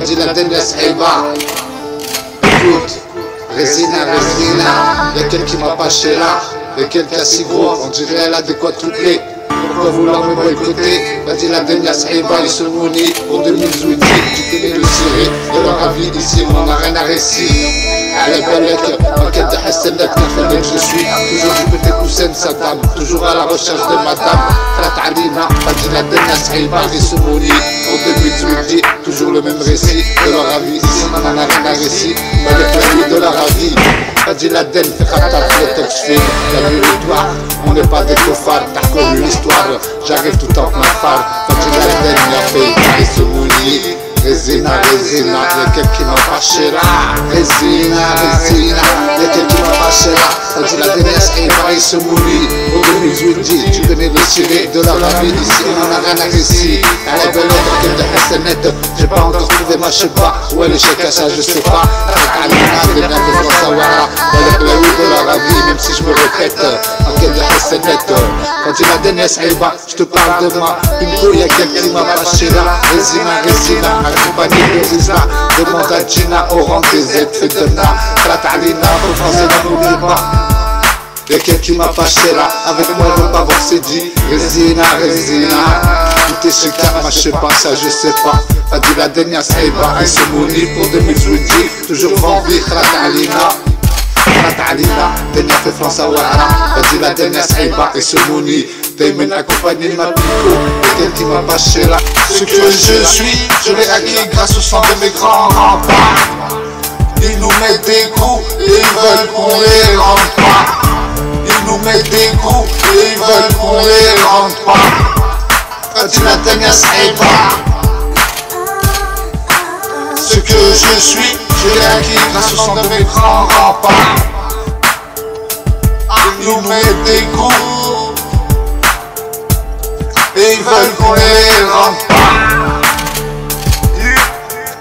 Fadi Laden ya Sahiba. Écoute, Résina, y'a quelqu'un qui m'a pas chez là. Y'a quelqu'un si gros, on dirait elle a de quoi troubler. Pourquoi vouloir me boycotter? Fadi Laden ya Sahiba, ils se monient pour 2018. Tu connais le ciré de leur avis ici, on n'a rien à réciter. على بالك ما كنتحسن لك نخليك جو سوي توجور جبت كوسان صدام توجور على ريشيرش دو مدام طلعت علينا Fadi Laden ya Sahiba يسموني en 2018 toujours le même récit de leur avis ici on en a rien à récit بالك la nuit de leur avis Fadi Laden في خطر في تكشفين la victoire on n'est pas des cofards t'as connu l'histoire j'arrive tout en ma phare Fadi Laden ya Sahiba يسموني Résina, y'a quelqu'un qui m'a fâché là. Résina, y'a quelqu'un qui m'a fâché là. Fadi Laden ya Sahiba, il se mourit. Au 2018, tu connais le ciré de la vie ici, on en a rien à réciter. Elle est belle, elle est hassanette. J'ai pas encore trouvé ma cheba. Où est l'échec à ça, je sais pas. Alina, des gars de François, avec la rue de la vie, même si je me répète. Elle est hassanette. Fadi Laden ya Sahiba, je te parle de moi. Une couille, y'a quelqu'un qui m'a fâché là. Résina. Accompagné de Rizla, demande à Gina, au rang des aides, fait de na, Trata Alina, au français n'oublie pas. Y'a quelqu'un qui m'a fâché là, avec moi il veut pas voir c'est dit. Résina, tout est chez moi je sais pas, ça je sais pas. Fadi Laden ya Sahiba, il se mourit pour 2018, toujours vendu, Trata Alina, Denia fait France à Ouara, Fadi Laden ya Sahiba, il se mourit. T'aimes accompagner ma pico, quelqu'un qui m'a fâché là. Ce que je suis, je l'ai acquis grâce au sang de mes grands remparts. Ils nous mettent des coups et ils veulent qu'on les rende pas. Ils nous mettent des coups et ils veulent qu'on les rende pas. Fadi Laden ya Sahiba. Ce que je suis, je l'ai acquis grâce au sang de mes grands remparts. Ils nous mettent des coups et ils veulent qu'on les rende pas.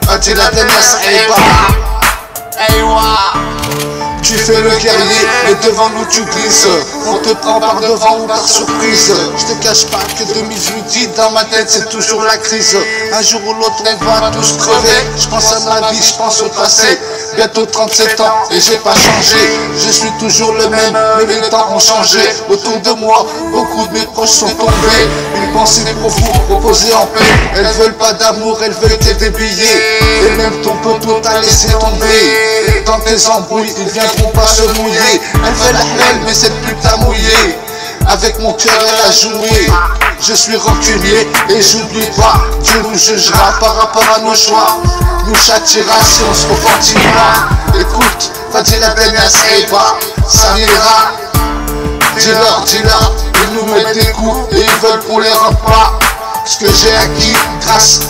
Fadi Laden ya Sahiba. Tu fais le guerrier et devant nous tu glisses. On te prend par devant ou par surprise. Je te cache pas que 2018 dans ma tête c'est toujours la crise. Un jour ou l'autre on va tous crever. Je pense à ma vie, je pense au passé. Bientôt 37 ans et j'ai pas changé. Je suis toujours le même, mais les temps ont changé. Autour de moi, beaucoup de mes proches sont tombés. Une pensée pour vous, reposer en paix. Elles veulent pas d'amour, elles veulent que des billets. Et même ton poteau t'a laissé tomber. Dans tes embrouilles, ils viendront pas se mouiller. Elle fait la halal, mais cette pute a mouillé. Avec mon cœur elle a joué. Je suis rancunier et j'oublie pas. Dieu nous jugera par rapport à nos choix. Nous châtira si on se repentira. Écoute, Fadi Laden ya Sahiba, ça ira. Dis-leur, ils nous mettent des coups et ils veulent qu'on les rende pas. Ce que j'ai acquis grâce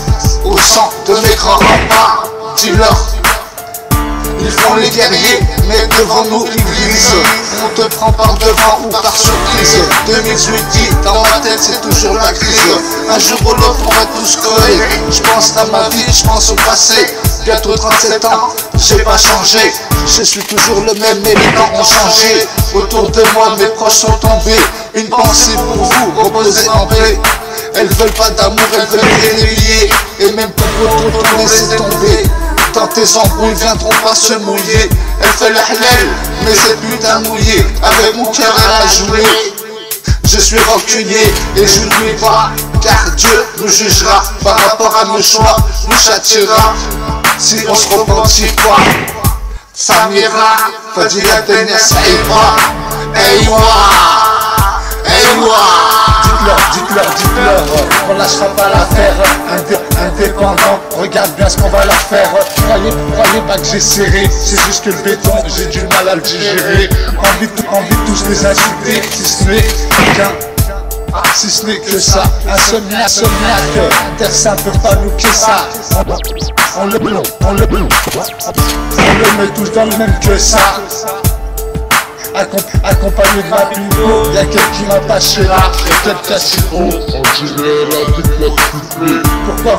au sang de mes grands remparts. Dis-leur, ils font les guerriers, mais devant nous ils glisent. On te prend par devant ou par surprise. 2018 dans ma tête c'est toujours la crise. Un jour ou l'autre on va tous crever. Je pense à ma vie, je pense au passé. Bientôt 37 ans, j'ai pas changé. Je suis toujours le même mais les temps ont changé. Autour de moi mes proches sont tombés. Une pensée pour vous, reposez en paix. Elles veulent pas d'amour, elles veulent des billets. Et même pour retour, on laisse tomber. Dans tes embrouilles viendront pas se mouiller. Elle fait la halal, mais c'est putain mouillé. Avec mon cœur elle a joué. Je suis rancunier et je n'oublie pas. Car Dieu nous jugera par rapport à nos choix. Nous châtira si on se repentit pas. Samira, Fadi Laden ya Sahiba. Dites-leur, on lâchera pas l'affaire. Indépendant, regarde bien ce qu'on va leur faire. Croyez pas que j'ai serré, c'est juste que le béton, j'ai du mal à le digérer. Envie de tous les insulter, si ce n'est que ça. Insomniaque, Terre Sainte peut pas nous que ça. On le met tous dans le même que ça. Accompagné de ma pico, y'a quelqu'un qui m'a fâché là. Y'a quelqu'un si gros, on dirait elle a des quoi couper. Pourquoi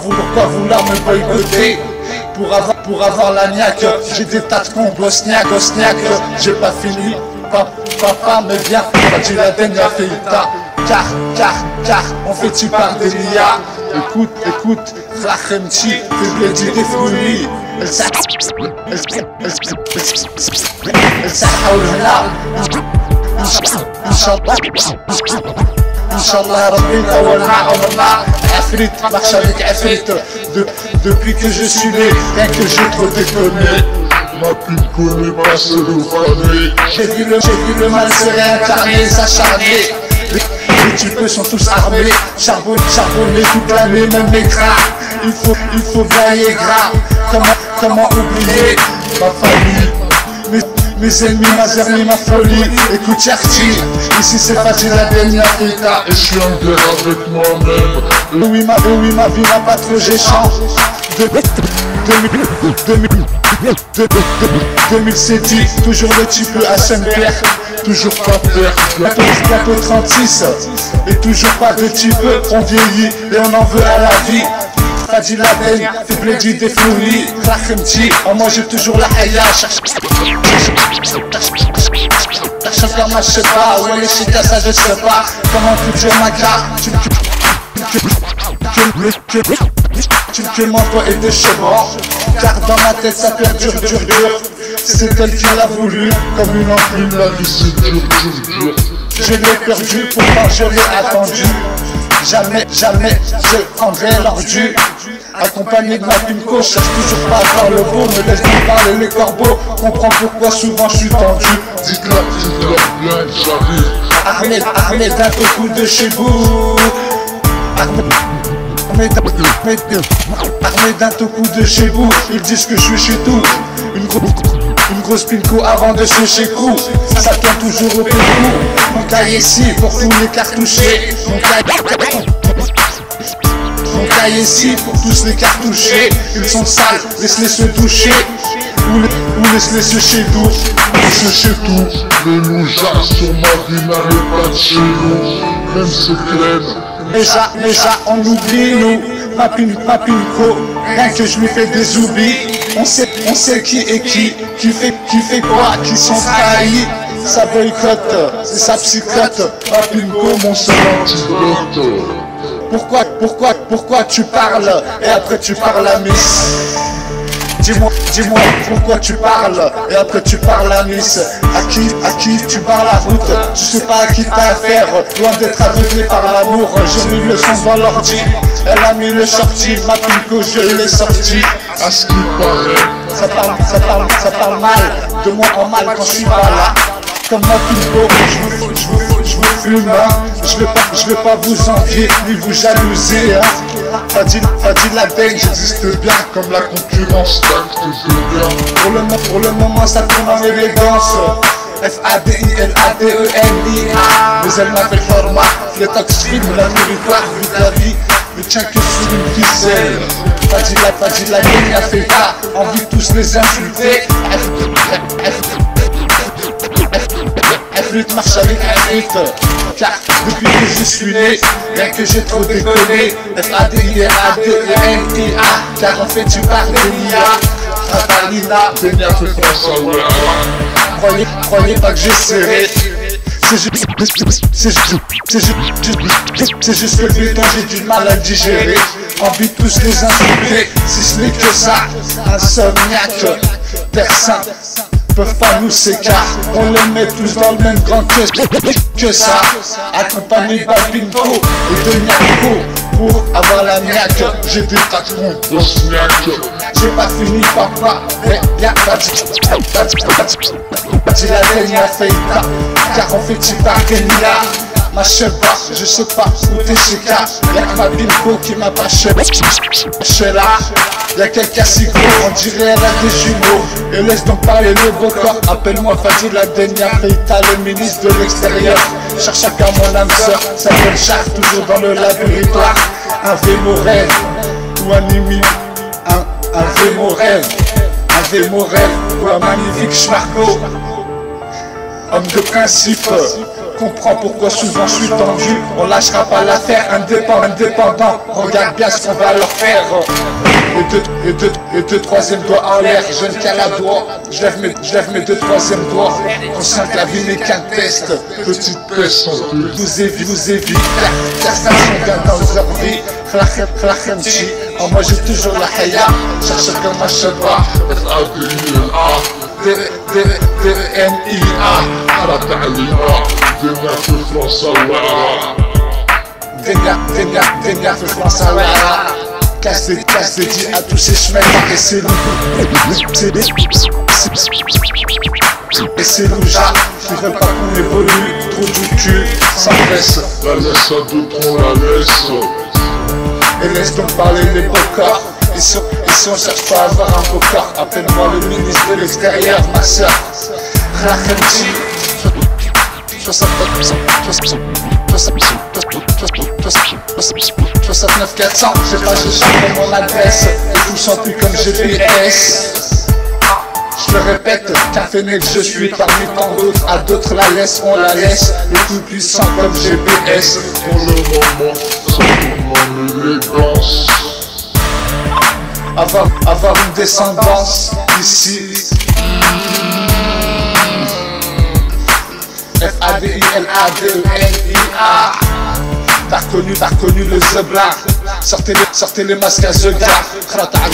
vouloir me boycotter? Pour avoir la niaque, j'ai des tas de cons, bosniaques. J'ai pas fini, papa me vient. Fadi Laden ya Sahiba. car, on fait tu par de l'IA. Écoute, Rachemti, fais bien du défouli. Elle s'ahaoul hna. Inch'Allah, Rabbi, awalna, Afrit, marche avec Afrit. Depuis que je suis né, rien que j'ai trop déconné. Ma pinko n'est pas seule au fané. J'ai vu le mal se réincarner, s'acharner. Les types sont tous armés, charbonnés toute l'année, même les gras. Il faut bailler gras. Comment oublier ma famille, mes ennemis, ma zermie, ma folie. Écoute Cherti, ici c'est facile la dernière Africa. Et je suis en guerre avec moi-même. Oui, ma vie n'a pas trop géchant. 2007, toujours le type à Saint-Pierre. Toujours pas peur. Bientôt 36, et toujours pas de type. On vieillit et on en veut à la vie. Fadi Laden, fait plaisir des flouis. Rachemti, on mange toujours la haya. Cherche comme je sais pas, où elle est chica, ça je sais pas. Comment tu tues ma gare? Tu mens toi et tes chevaux. Car dans ma tête ça perdure, dur. C'est elle qui l'a voulu, comme une enclume. La vie c'est dur. Je l'ai perdu, pourtant je l'ai attendu. Jamais je prendrai l'ordu. Accompagné de ma pinko, cherche toujours pas à voir le beau. Me laisse nous parler les corbeaux, comprends pourquoi souvent je suis tendu. Dites-leur bien que j'arrive. Armé d'un coup de chez vous. Armé d'un coup de chez vous. Ils disent que je suis chez tout. Une grosse pinko avant de se chez coup. Ça tient toujours au pécou. Mon cahier ici pour tous les cartouchés. Mon cahier ici pour tous les cartouchés. Ils sont sales, laisse-les se doucher. Ou laisse-les se chez tout. C'est chez tout. Le loup sur ma vie n'arrive pas de chez nous. Même c'est crème. Déjà on oublie nous. Ma pinko, rien que je lui fais des oublis. On sait qui est qui fait quoi, qui sont trahis. Ça boycotte, c'est sa psychote. Ma pinko, mon seul antidote. Pourquoi tu parles et après tu parles à Miss? Dis-moi pourquoi tu parles et après tu parles à Miss. À qui tu parles la route? Tu sais pas à qui t'as affaire. Loin d'être aveuglé par l'amour. J'ai mis le son dans l'ordi. Elle a mis le shorty. Ma pinko je l'ai sorti. À ce qu'il paraît, ça parle mal de moi en mal quand je suis pas là. Comme ma pinko, je vous fume, hein. Je veux pas vous envier ni vous jalouser, hein. Fadi Laden, j'existe bien comme la concurrence t'acte bien. Pour le moment ça tourne en élégance. FADILADENIA. Mais elle m'appelle format, le toxique, la territoire, vu la vie. Ne tient que sur une ficelle. Fadi Laden a fait ça, envie de tous les insulter. Afrit marche avec Afrit. Car depuis que je suis né, rien que j'ai trop déconné. FADILADENIA. Car en fait tu parles de l'IA. Ratalina, Bénia fait face à ouais. Croyez pas que j'ai serré. C'est juste le béton, j'ai du mal à digérer. Envie de tous les insulter, si ce n'est que ça. Insomniaque, personne peuvent pas nous s'écarter. On les met tous dans le même grand que ça. Accompagné de Babinko et de Nyako. Pour avoir la niaque, j'ai des patrons de snack. J'ai pas fini papa, mais bien Fadi Laden a fait ça. Car on fait tu par Kenya. Ma cheba, je sais pas où t'es chez K. Y'a que ma pinko qui m'a pas chez là. Y'a quelqu'un si gros, on dirait elle a des jumeaux. Et laisse donc parler le beau corps. Appelle-moi Fadi Laden, y'a Feita, le ministre de l'extérieur. Cherche chacun mon âme sœur, s'appelle Char, toujours dans le laboratoire. Un Vémo rêve, ou un Nimi, un Vémo rêve. Un Vémo rêve, ou un magnifique Schmarco. Homme de principe, comprends pourquoi souvent je suis tendu. On lâchera pas l'affaire, indépendant. Regarde bien ce qu'on va leur faire. Et deux troisième doigts en l'air, je ne tiens la doigt. Je lève mes deux troisième doigts. Conscient que la vie n'est qu'un test. Petite peste, Vous évite, la station vient dans leur vie. Khlakhamchi, en moi j'ai toujours la haya. Cherche comme un cheval. F-A-D-I-L-A D-E-N-I-A. على تعليمات دنيا في فرنسا الوعرة Dénia fait France à Wara. Casse des dits à tous ces chemins. Et c'est nous. Et c'est nous, qui veulent pas qu'on évolue. Trop du cul, sans presse. La laisse à deux troncs, la laisse Et laisse donc parler les beaux corps. Et si on cherche pas à avoir un beau corps, appelle-moi le ministre de l'extérieur, ma soeur. Khlakhamchi 69 400, j'ai pas cherché mon adresse. Et tout sent plus comme GPS. Je le répète, qu'un fennec je suis parmi tant d'autres. À d'autres la laisse, on la laisse. Le tout puissant comme GPS. Pour le moment, ça tourne en élégance Avoir une descendance ici. F-A-D-I-L-A-D-E-N-I-A. T'as reconnu le zeblard. Sortez les masques à Zegar. Krata'al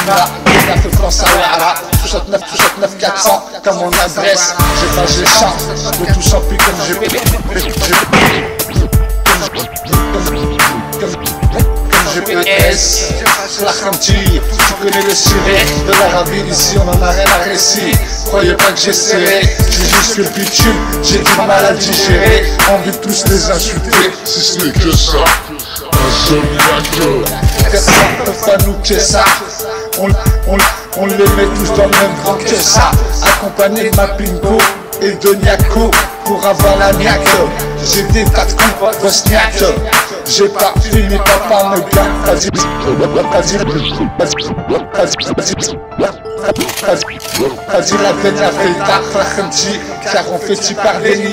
ma. Dénia fait France à Wara. 69 400 comme mon adresse. J'ai chante. Le tout champi comme GPS. Khlakhamchi, tu connais le ciré de l'Arabie, ici on en a rien à récit. Croyez pas que j'essaierai, j'ai juste que le bitume, j'ai du mal à digérer. Envie de tous les insulter, Si ce n'est que ça, un seul miracle personne ne peut pas nous que ça. On les met tous dans le même grand que ça. Accompagné de ma pinko et de Niako pour avoir la niaque. J'ai des tas de comptes bosniaques. J'ai pas fini, papa me gagne. Vas-y la Dénia fait le tard, Khlakhamchi, car on fait tu par Dénia.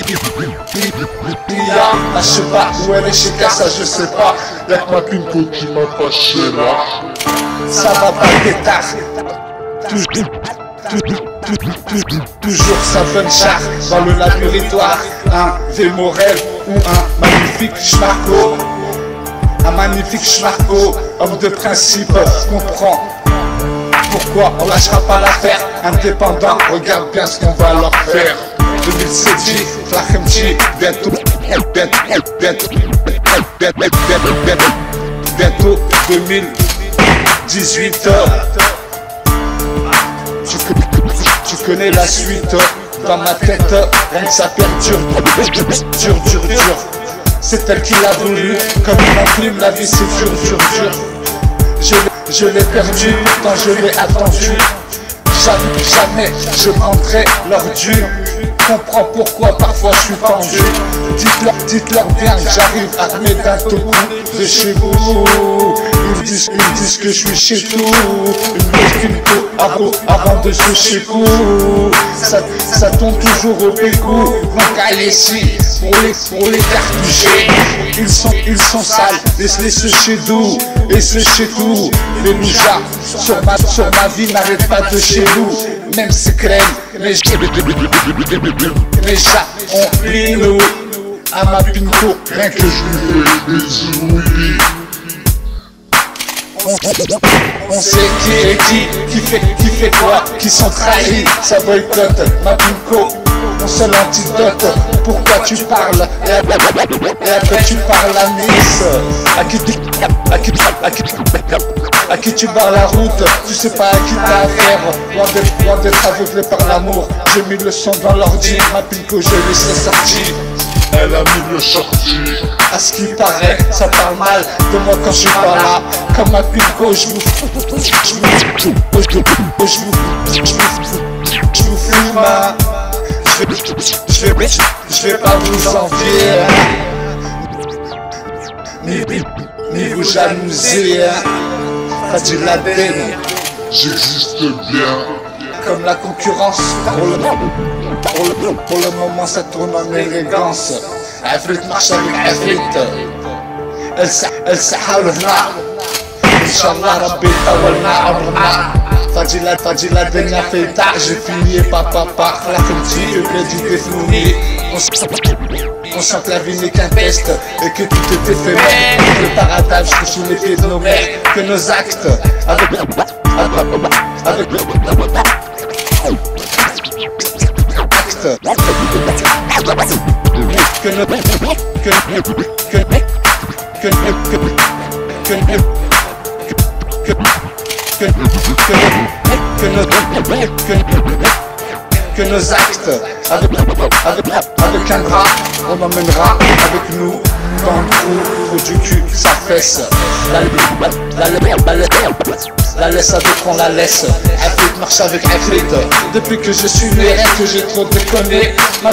Je sais pas où elle est chez ça je sais pas. Y'a que ma pinko qui m'a fâché là Ça va pas pétard. Toujours sa bonne char dans le laboratoire. Un Vémorel ou un magnifique schmarco. Un magnifique schmarco, homme de principe, comprend pourquoi on lâchera pas l'affaire. Indépendant, regarde bien ce qu'on va leur faire. 2007, Khlakhamchi, bientôt 2018. Tu connais la suite, dans ma tête, rien que ça perdure. Dur. C'est elle qui l'a voulu, comme une enclume, la vie c'est dur. Je l'ai perdu, quand je l'ai attendu. Jamais je prendrai leur dû. Comprends pourquoi parfois je suis tendu. Dites-leur bien que j'arrive armé d'un toku de chez vous. Ils disent que je suis chez tout. Une grosse pinko avant de se chez vous. Ça tombe toujours au pécou. Donc allez ici pour les cartoucher. Ils sont sales, laisse-les se chez nous. Et se chez tout. Les loujas sur ma vie n'arrêtent pas de chez nous. Même c'est crème, les chats ont pris nous. À ma pinko, rien que je lui fais des ouïes. On sait qui est qui fait quoi, qui sont trahis, ça boycotte ma pinko. Mon seul antidote, pourquoi tu parles et après tu parles à Nice. À qui tu barres la route, tu sais pas à qui t'as affaire. Loin d'être aveuglé par l'amour, j'ai mis le son dans l'ordi. Ma pinko je laisse sortir. Elle a mis le sorti. À ce qui paraît, ça parle mal de moi quand je suis pas là. Comme ma pinko, je vous fume. Je vais pas vous envier, ni vous jalouser. Pas du label. J'existe bien. comme la concurrence. Pour le moment ça tourne en élégance. Afrit marche avec Afrit. السحاب هنا ان شاء الله ربي يطولنا عمرنا. فاجي لا الدنيا في تاع j'ai fini papa خلقتي بلادي défini. On sent que la vie n'est qu'un test et que tout est éphémère. Le paradis jusque sous les pieds de nos mères. Que nos actes avec que nos actes avec un bras on emmènera avec nous dans le trou du cul sa fesse. La laisse avec on la laisse. Afrit marche avec Afrit. Depuis que je suis né, rien que j'ai trop déconné. Ma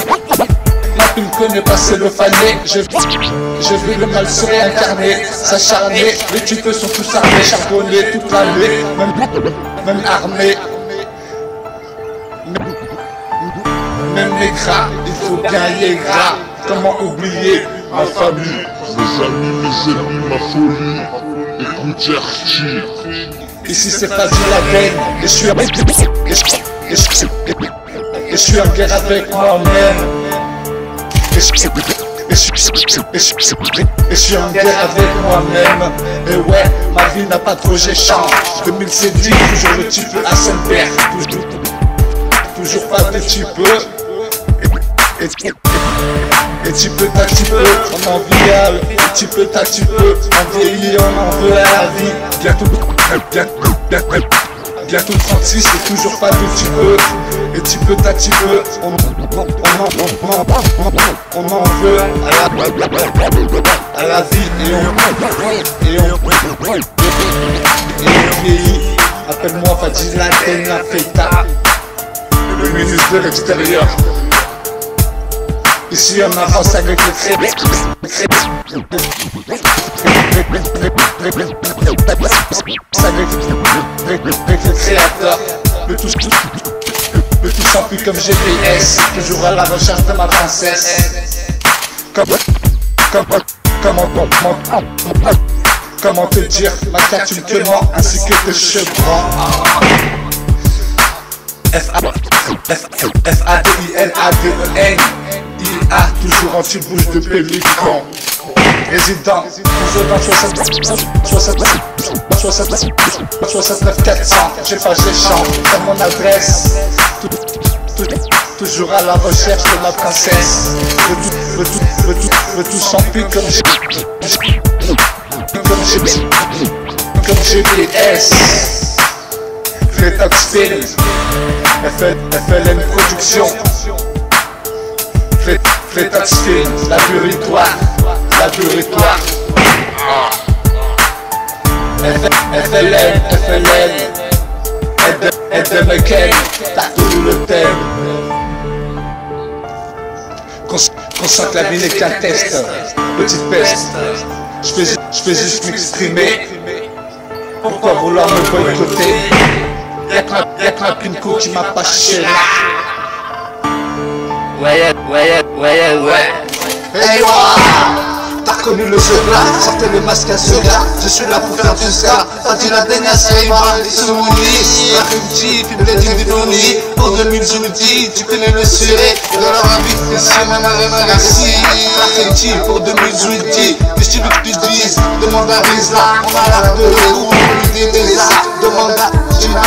tu me connais pas, c'est le fané. J'ai vu le mal se réincarner, s'acharner. Les types sont tous armés, charbonnés toute l'année, même armés. Même les gras, il faut bien les gras. Comment oublier ma famille, mes amis, mes ennemis, ma folie. Écoute Archie. Ici c'est pas du label, et je suis en guerre avec moi-même. Et je suis en guerre avec moi-même. Et ouais, ma vie n'a pas de projet change. 2007 dit, toujours le type à son père. Toujours pas de type. Et tu peux, t'as petit peu, on en vit à eux. Et tu peux, t'as petit peu, on vieillit, on en veut à la vie. Bientôt 36 et toujours pas de petit peu. Et tu peux, t'as petit peu, on en veut à la vie. Et on vieillit. Appelle-moi Fadila Tena Feita, le ministre de l'extérieur. Ici on avance avec le créateur. Le tout s'appuie comme GPS, toujours à la recherche de ma princesse. Comment te dire ma carte une clément ainsi que tes chevrons. F-A-D-I-L-A-D-E-N IA, toujours en petite bouche de pélican. Résident, toujours dans 69 400. J'ai pas j'ai champ, dans mon adresse. Toujours à la recherche de ma princesse. Veux tout s'emplir comme GPS. Fletox Film, FLN Production. Fletox Film, laboratoire. FLN, aide de Mekel, t'as tout le thème. Qu'on sent que la vie n'est qu'un test, petite peste. Je fais juste m'exprimer. Pourquoi vouloir me boycotter? Y'a que ma pinko qui m'a pas cher. Ouais. Hey wa, t'as reconnu le jeu là, sortez le masque à ce gars. Je suis là pour faire du ska. Fadila Tena Feita, Soumoulis, Rakhimti, Fibledi Bidoni. Pour 2018, tu connais le suré. De leur invite, c'est ma merci. Rakhimti, pour 2018, qu'est-ce que tu veux que tu dises? Demande à Rizla, on a l'art de l'idée des arts. Demande à Gina,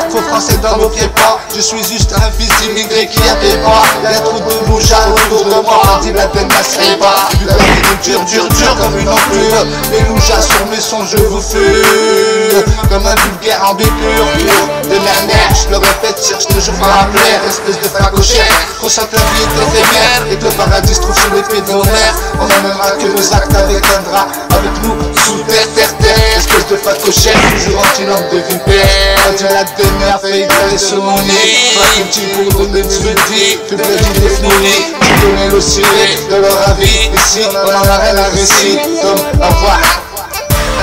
faux français dans nos pieds pas. Je suis juste un fils d'immigré qui a des pas. Y'a trop de loujas autour de moi. Fadila Tena Feita, vu que la vie est dure comme une enclume. Les loujas sur mes sons je vous fume. Comme un vulgaire en bipure. De mère, je le répète, cherche toujours à la plaire. Espèce de facochère, consciente la vie est éphémère. Et que le paradis se trouve sur les pieds de nos mères. On n'emmènera que nos actes avec un drap. Avec nous, sous terre. Espèce de facochère, toujours anti-lampe de vipère. Fadila Tena Feita, et Soumoulis. Rakhimti pour donner du jeudi. Fibledi défini, tu connais le ciré de leur avis. Ici, on en a rien à récit. Comme au revoir.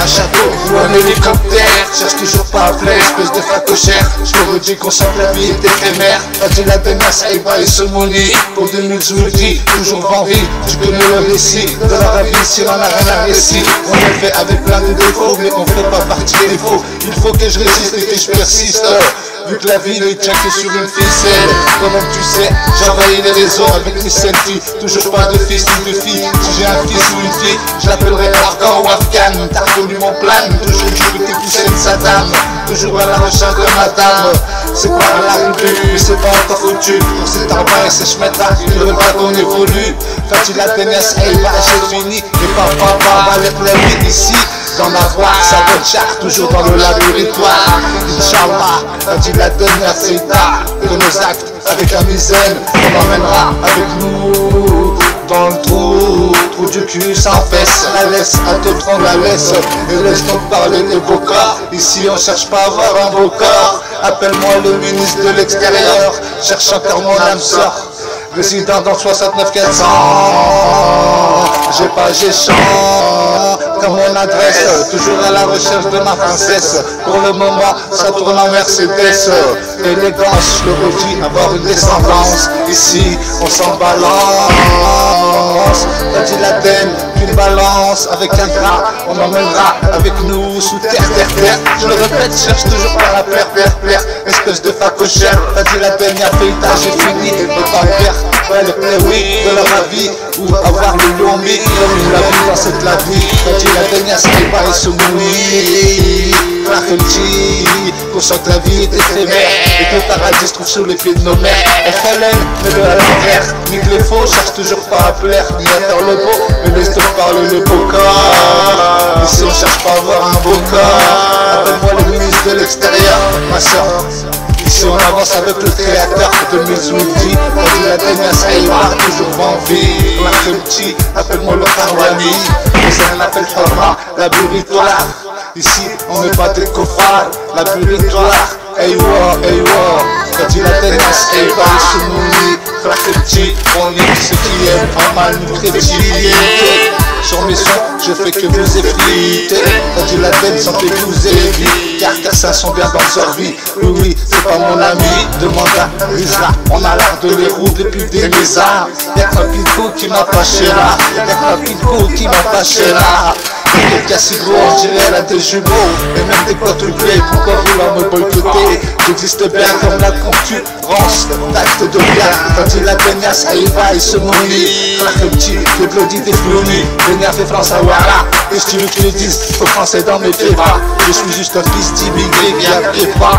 un château ou un hélicoptère. Cherche toujours pas à plaire, espèce de facochère. Je te redis qu'on sent que la vie est éphémère. Fadil Laden, Saïba et Somouni. Pour 2018, toujours en vie. Tu connais le récit de la vie, si on n'a rien à récit. On est fait avec plein de défauts, mais on fait pas partie des faux. Il faut que je résiste et que je persiste. Vu que la vie ne tient que sur une ficelle. Toi-même tu sais, j'envahis les réseaux avec mes selfies. Toujours pas de fils ni de fille. Si j'ai un fils ou une fille, je l'appellerai Afghan ou Afghan. T'as reconnu mon plan, toujours du côté poussé de Saddam. Toujours à la recherche de madame. C'est pas à la rue, mais c'est pas encore foutu. Pour cet arbre et ces chemins-là, ils ne veulent pas qu'on évolue. Fadil Laden, Saïba, c'est fini. Et papa, va les plaies ici. D'en avoir, ça donne cher, toujours dans le laboratoire. Inch'Allah, Fadil Laden, Saïba, que nos actes avec la misaine, on emmènera avec nous dans le trou du cul sans fesse. La laisse, à te prendre la laisse, et laisse donc parler des beaux corps. Ici on cherche pas à avoir un beau corps. Appelle-moi le ministre de l'extérieur, cherche encore mon âme sœur. Résident dans 69 400, j'ai chant comme mon adresse, toujours à la recherche de ma princesse. Pour le moment, ça tourne en Mercedes. Élégance, je le redis, avoir une descendance. Ici, on s'en balance. Fadil Laden, une balance avec un gras. On emmènera avec nous sous terre. Je le répète, cherche toujours par la plaire. Espèce de facochère. Fadil Laden, y'a fait tard, j'ai fini. Et peut pas faire. Ouais, le plaît, oui, de leur vie. Ou avoir le long mythe. La vie dans cette la vie. Fadil Laden, Saïba et Somouni. Pour ça que la vie est éphémère et que le paradis se trouve sous les pieds de nos mères. FLN, mets-le à l'envers. Nique les faux, cherche toujours pas à plaire ni à faire le beau, mais laisse te parler le beau corps. Ici on cherche pas à avoir un beau corps. Appelle-moi le ministre de l'extérieur, ma soeur. Ici on avance avec le créateur de Mizoudi. Fadil Laden, Saïba, toujours en vie. Petit, appelle-moi le Farwani. C'est un appel Farma, la buritoire. Ici, on n'est pas des cofards, la buritoire. Eywa, Fadil Laden, Saïba et Somouni. Petit, on est ceux qui aiment en mal nous créditer. Sur mes sons, je fais que vous effriter. Fadil Laden, sentez-vous éviter. Car ça sont bien dans leur vie. Oui, c'est pas mon ami, demande à Rizla. On a l'art de les roues depuis des lézards. Y'a qu'un pinko qui m'a fâché là. Quelqu'un si gros, on dirait elle a des jumeaux. Et même des quadruplés, pourquoi vouloir me boycotter? J'existe bien comme la concurrence. D'acte de bien, Fadil Laden, Saïba et Somouni. Petit, le bloody des fleunis. Vénère fait France à Ouara. Et si tu veux que je le dise, au français dans mes févras. Je suis juste un fils d'immigré qui a pas.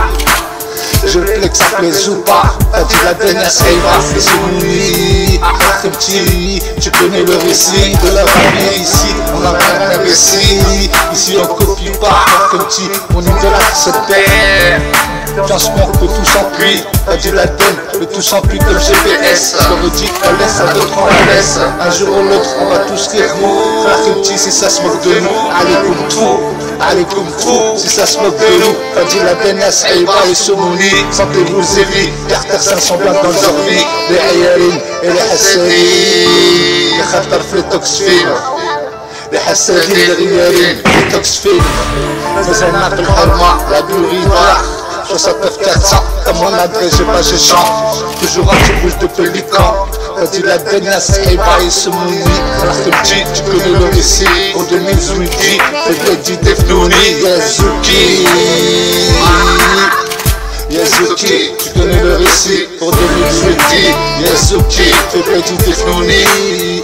Je plais que ça plaise ou pas. Fadil Laden, Saïba et Somouni. Petit, tu connais le récit de la famille ici. On a rien récit. Ici on copie pas. Petit, on idolâtre cette terre. Franchement, que tout s'enfuit. Fadil Laden, le tout s'enfuit comme GPS. Comme dit, on laisse à d'autres, on la laisse. Un jour ou l'autre, on va tous rire. Petit, si ça se moque de nous, allez comme tout. Allez comme fou, si ça se moque de nous. Fadil Laden, Saïba et Somouni. Sentez-vous évis, car personne sont blancs dans leur vie. Les Ayarin et les Hassadin. Les Khatar في التوكسفين. Les Hassadin, les Ayarin, les Toxfin. Faisana في الحرمة, la buritoire. 69 400, comme mon adresse, j'ai chante. Toujours un petit bouche de pélican. Fadil Laden, Saïba et Somouni. Petit, tu connais le récit. Pour 2018, fais dit Defnouni. Yazouki, tu connais le récit. Pour 2018, Yazouki, fais dit Defnouni.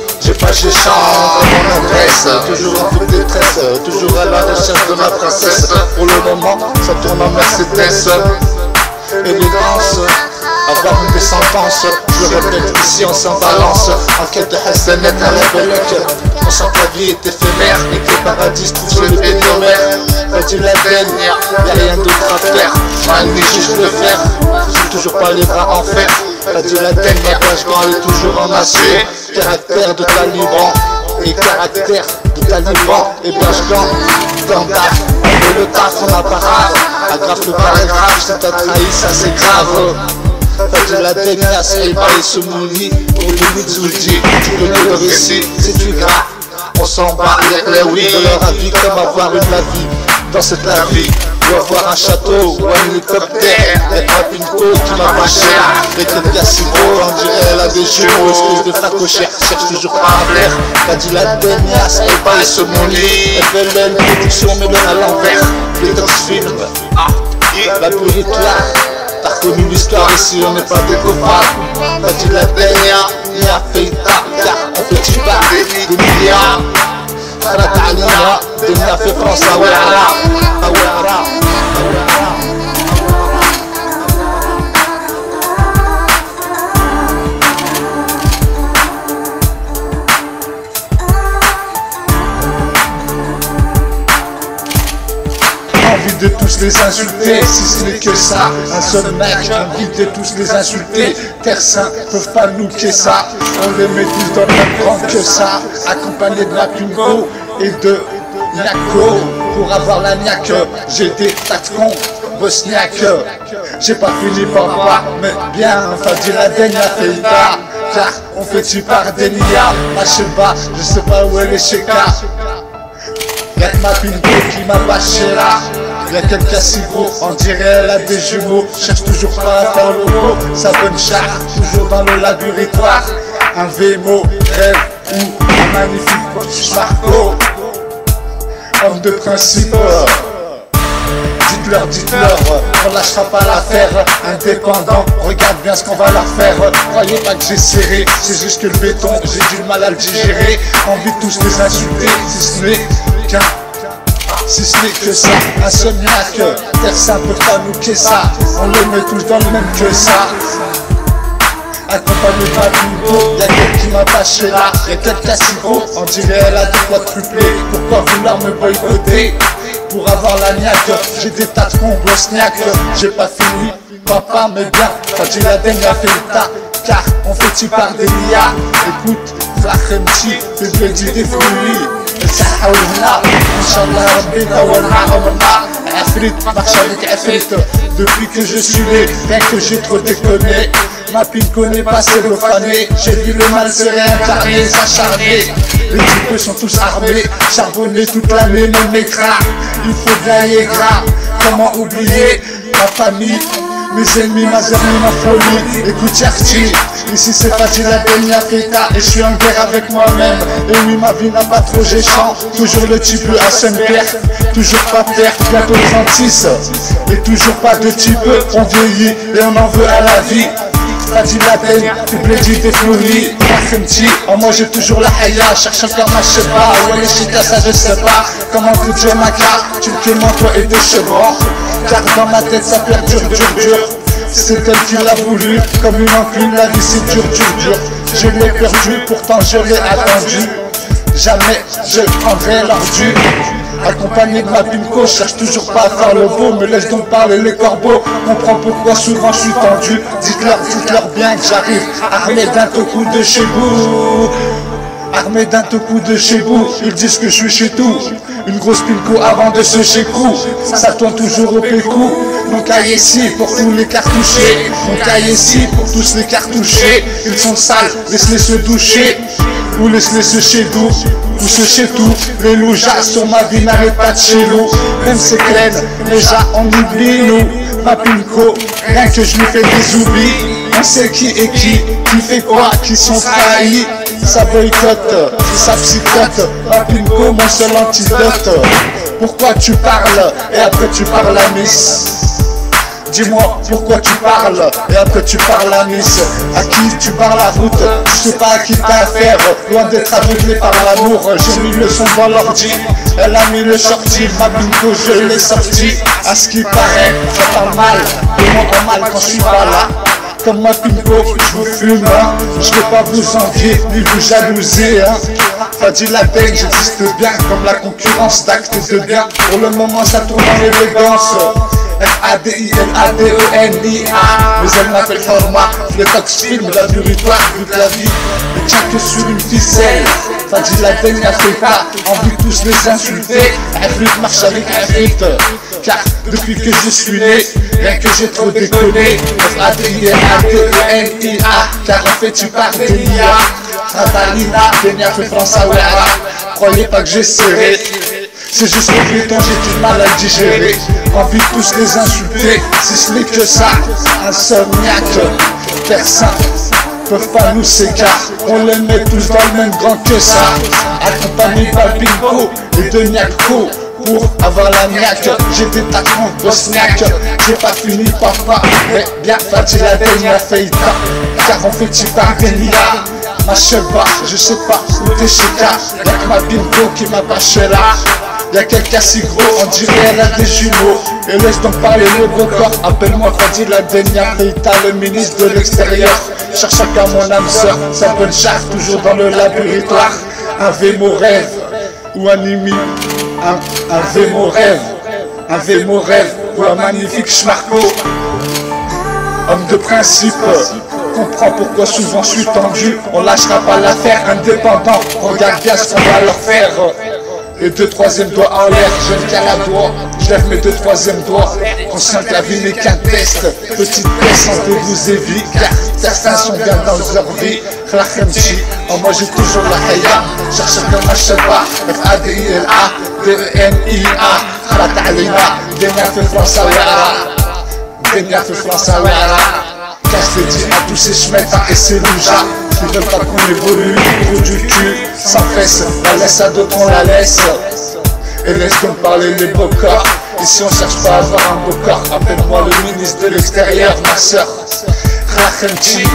J'ai chante mon adresse. Toujours en toute détresse, toujours à la recherche de ma princesse. Pour le moment, ça tourne en Mercedes. Élégance, avoir une descendance. Je le répète, ici on s'en balance. En quête de Hassanet à la Belek. On sent que la vie est éphémère et que le paradis se trouve sur le pied de nos mères. Fadil Laden, y'a rien d'autre à faire. Malgré juste le faire, j'ai toujours pas les bras en fer. Fadil Laden, ma page quand est toujours en acier. Caractère de taliban et caractère de taliban et blanche dans taf. Et le taf on a pas rare. Aggrave le paragraphe, si t'as trahi ça c'est grave. Fadil Laden, Saïba et Somouni. Pour le Mizoudi, tu connais le récit, c'est du gras. On s'en bat avec les oui de leur avis, comme avoir une la vie dans cette la vie. Ou avoir un château ou un hélicoptère. Et un pinko qui m'a pas cher. Et quelques cassibos, on dirait elle a des jumeaux. Espèce de facochère, cherche toujours pas à faire. T'as dit la déniasse, elle pas se monnaie. Elle fait belle production mais bien à l'envers. Les tox films, la puritoire. T'as reconnu l'histoire ici, on n'est pas des copains. T'as dit la déniasse, ni a fait ta car on fait tu pas des milliards. أنا تعليمها دنيا في فرنسا والعراق Envie de tous les insulter, si ce n'est que ça. Un seul mec, envie de tous les insulter. Terre Saint, peuvent pas nous que ça. On les met tous dans le même rang que ça. Accompagné de la pinko et de Niako. Pour avoir la niaque, j'ai des tas de cons bosniaques. J'ai pas fini par moi, mais bien, enfin dit la Denia Feita. Car on fait tu par Denia, Macheba, je sais pas où est les Sheka. Y'a que ma pinko qui m'a bâché là. Y'a quelques cassibos, on dirait elle a des jumeaux. Cherche toujours pas à faire le beau. Sa bonne char, toujours dans le laboratoire. Un VMO, rêve ou un magnifique coach Marco. Homme de principe. Dites-leur, on lâchera pas l'affaire. Indépendant, regarde bien ce qu'on va leur faire. Croyez pas que j'ai serré, c'est juste que le béton, j'ai du mal à le digérer. Envie de tous les insulter, si ce n'est qu'un. Si ce n'est que ça, insomniaque, Terre Saint peut pas nous que ça. On les met tous dans le même que ça. Accompagné de ma pinko, y'a quelqu'un qui m'a bâché là. Y'a quelques cassibos, on dirait elle a de quoi tripler. Pourquoi vouloir me boycotter? Pour avoir la niaque, j'ai des tas de cons bosniaques. J'ai pas fini, papa mais bien. Quand j'ai la Denia Feita, car on fait-tu par des lias. Écoute, Flachemti, c'est le dit des fruits. الصحة والهنا إن شاء الله ربي يطول مع عمرنا عفريت marche avec عفريت. Depuis que je suis né, bien que j'ai trop déconné. Ma pinko n'est pas célofanée. J'ai vu le mal se réincarner, s'acharner. Les types sont tous armés, charbonnés toute l'année, même mes crins. Il faut bien y gras. Comment oublier ma famille, mes ennemis, ma zermie, ma folie. Écoute Yarti, ici c'est facile la Denia Feita. Et je suis en guerre avec moi-même. Et oui, ma vie n'a pas trop géchant. Toujours le type à Saint-Pierre. Toujours pas père, bientôt 36. Et toujours pas de type, on vieillit et on en veut à la vie. T'as dit la peine, tu blédis des fleuris. Fahimti, en moi j'ai toujours la haya. Cherche encore ma cheba, ouais les chita ça je sais pas. Comment tu joues ma carte, tu me quémentes toi et tes chevrons. Car dans ma tête ça perdure, dur. C'est elle qui l'a voulu, comme une enclume, la vie c'est dur. Je l'ai perdu, pourtant je l'ai attendu. Jamais je prendrai l'ordu. Accompagné de ma pinko, cherche toujours pas à faire le beau. Me laisse donc parler les corbeaux. Comprends pourquoi souvent je suis tendu. Dites-leur bien que j'arrive armé d'un coup de chez vous. Armé d'un coup de chez vous. Ils disent que je suis chez tout. Une grosse pinko avant de se chez coup. Ça tourne toujours au pécou. Mon cahier ici pour tous les cartouchés. Mon cahier ici pour tous les cartouchés. Ils sont sales, laisse-les se doucher. Ou laisse-les se chez nous. Ou se chez tout. Les loujas sur ma vie n'arrêtent pas de chez nous. Même c'est clair, déjà on oublie nous. Ma pinko, rien que je lui fais des oublis. On sait qui est qui fait quoi, qui sont trahis. Ça boycotte, ça psychote. Ma pinko, mon seul antidote. Pourquoi tu parles et après tu parles à Miss? Dis-moi pourquoi tu parles et après tu parles à Miss. À qui tu parles la route? Je sais pas à qui t'as affaire. Loin d'être aveuglé par l'amour. J'ai mis le son dans l'ordi. Elle a mis le shorty. Ma pinko je l'ai sorti. À ce qui paraît, je parle mal. De moi en mal quand je suis pas là. Comme ma pinko, je vous fume, hein. Je vais pas vous envier, ni vous jalouser, hein. T'as dit la peine, j'existe bien, comme la concurrence d'actes de bien. Pour le moment ça tourne en élégance. F-A-D-I-L-A-D-E-N-I-A. Mais elle m'appelle Forma, le tox film, laboratoire, toute la vie ne tient que sur une ficelle. Fadji la daigne a fait pas, envie de tous les insulter. Afrit marche avec Afrit, car depuis que je suis né, rien que j'ai trop déconné. F-A-D-I-L-A-D-E-N-I-A, car en fait tu parles de l'IA. Ratalina, Denia fait France à Ouera. Croyez pas que j'essaierai, c'est juste le béton, j'ai du mal à le digérer. Envie de tous les insulter, si ce n'est que ça. Insomniaque, personne peuvent pas nous s'écarter. On les met tous dans le même grand que ça. Accompagné par Bingo et de Niaco. Pour avoir la niaque, j'ai des tacons bosniaques. J'ai pas fini papa, mais bien Fadji la daigne a fait pas. Car en fait tu parles d'Enia. Ma cheva, je sais pas où t'es chica. Y'a que ma Bingo qui m'a bâché là. Y'a quelqu'un si gros, on dirait elle a des jumeaux. Et laisse donc parler le beau corps. Appelle-moi Fadji la daigne a fait le ministre de l'extérieur. Cherche chacun mon âme sœur, sa bonne charte toujours dans le laboratoire. Un V mon rêve, ou un imi, un V mon rêve, un V mon rêve, ou un magnifique schmarco. Homme de principe, comprends pourquoi souvent je suis tendu. On lâchera pas l'affaire, indépendant, regarde bien ce qu'on va leur faire. Les deux troisièmes doigts en l'air, je ne tiens la doigt. Je lève mes deux troisièmes doigts. Conscient que la vie n'est qu'un test. Petite baisse, sentez-vous évite, car certains sont bien dans leur vie. Khlachemchi, moi j'ai toujours la haya. Cherche comme ma cheba. F-A-D-I-L-A-D-E-N-I-A. Khalat alina, Denia fait France à Ouera. Denia fait France à Ouera. Car je te dis à tous ces chemins et ces loujas qui veulent pas qu'on évolue, trop du cul, sans fesses, la laisse à d'autres on la laisse. Et laisse donc parler les beaux corps. Ici on cherche pas à avoir un beau corps. Appelle-moi le ministre de l'extérieur, ma soeur. Khlachemchi,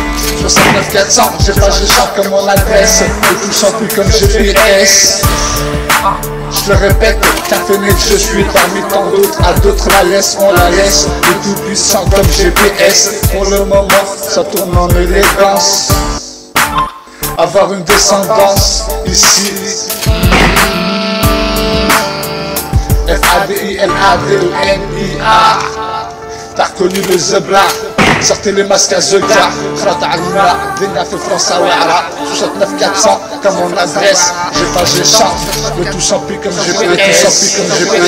69 400, j'ai pas je chante comme mon adresse. Et tout sans plus comme GPS. Je le répète, qu'un phénix je suis parmi tant d'autres. À d'autres la laisse, on la laisse. Le tout puissant comme GPS. Pour le moment, ça tourne en élégance. Avoir une descendance ici. F-A-D-I-L-A-D-E-N-I-A. T'as reconnu le zebra. Sortez les masques à Zega. Khalat alina, Denia fait France à Ouera. 69 400 comme mon adresse. J'ai pas, je chante. Le tout sans plus comme je peux. Le tout sans plus comme je peux.